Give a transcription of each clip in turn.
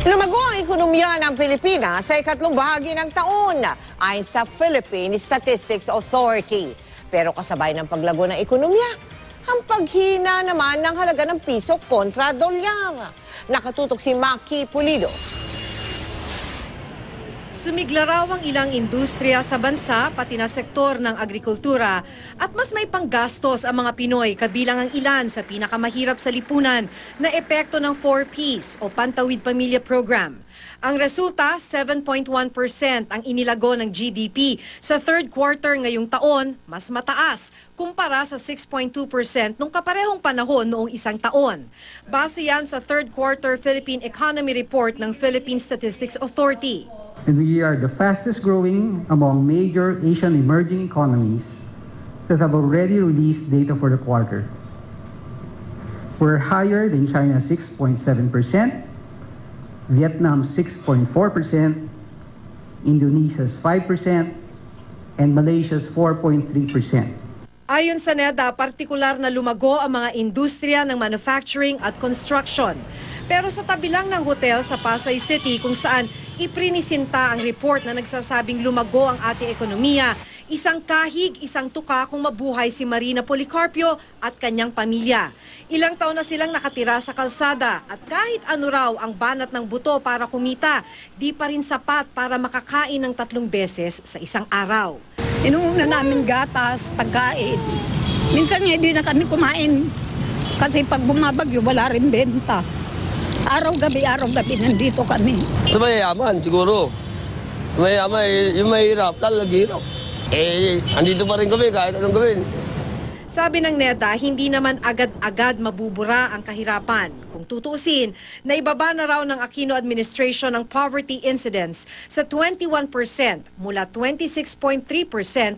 Lumago ang ekonomiya ng Pilipinas sa ikatlong bahagi ng taon ayon sa Philippine Statistics Authority. Pero kasabay ng paglago ng ekonomiya, ang paghina naman ng halaga ng piso kontra dolyar. Nakatutok si Maki Pulido. Sumigla raw ang ilang industriya sa bansa, pati na sektor ng agrikultura, at mas may panggastos ang mga Pinoy kabilang ang ilan sa pinakamahirap sa lipunan na epekto ng 4Ps o Pantawid Pamilya Program. Ang resulta, 7.1% ang inilago ng GDP sa third quarter ngayong taon, mas mataas kumpara sa 6.2% nung kaparehong panahon noong isang taon. Base yan sa third quarter Philippine Economy Report ng Philippine Statistics Authority. And we are the fastest growing among major Asian emerging economies that have already released data for the quarter. We're higher than China's 6.7%, Vietnam's 6.4%, Indonesia's 5%, and Malaysia's 4.3%. Ayon sa NEDA, partikular na lumago ang mga industriya ng manufacturing at construction. Pero sa tabi lang ng hotel sa Pasay City kung saan iprinisinta ang report na nagsasabing lumago ang ating ekonomiya, isang kahig, isang tuka kung mabuhay si Marina Policarpio at kanyang pamilya. Ilang taon na silang nakatira sa kalsada at kahit ano raw ang banat ng buto para kumita, di pa rin sapat para makakain ng 3 beses sa isang araw. Inuuna namin gatas, pagkain. Minsan hindi na kami kumain kasi pag bumabagyo wala rin benta. Araw-gabi nandito kami. Sa mayayaman siguro. Sa mayayaman, yung mahirap, talagang hirap. Andito pa rin kami kahit anong gawin. Sabi ng NEDA, hindi naman agad-agad mabubura ang kahirapan. Kung tutuusin, naibaba na raw ng Aquino administration ang poverty incidence sa 21% mula 26.3%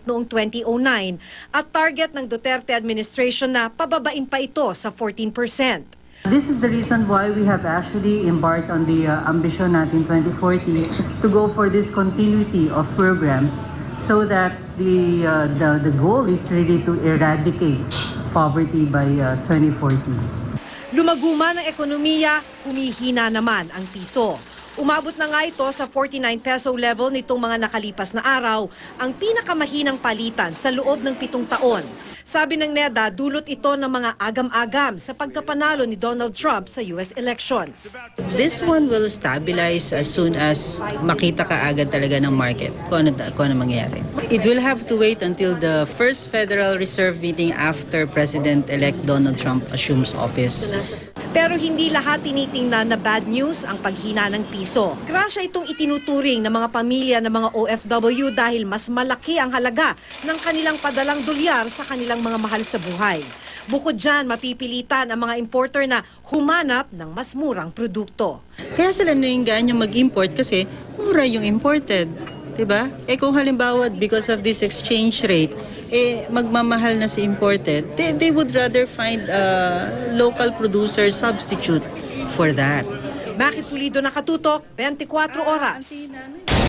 noong 2009 at target ng Duterte administration na pababain pa ito sa 14%. This is the reason why we have actually embarked on the Ambition natin 2040 to go for this continuity of programs so that the goal is really to eradicate poverty by 2040. Lumaguma ng ekonomiya, humihina naman ang piso. Umabot na nga ito sa 49 peso level nitong mga nakalipas na araw, ang pinakamahinang palitan sa loob ng 7 taon. Sabi ng NEDA, dulot ito ng mga agam-agam sa pagkapanalo ni Donald Trump sa US elections. This one will stabilize as soon as makita kaagad talaga ng market kung ano mangyayari. It will have to wait until the first Federal Reserve meeting after President-elect Donald Trump assumes office. Pero hindi lahat tinitingnan na bad news ang paghina ng piso. Grasya itong itinuturing ng mga pamilya ng mga OFW dahil mas malaki ang halaga ng kanilang padalang dolyar sa kanilang mga mahal sa buhay. Bukod dyan, mapipilitan ang mga importer na humanap ng mas murang produkto. Kaya sila naingaan yung mag-import kasi mura yung imported. Diba? Kung halimbawa because of this exchange rate, magmamahal na si imported, they would rather find a local producer substitute for that. Maki Pulido, nakatutok, 24 oras.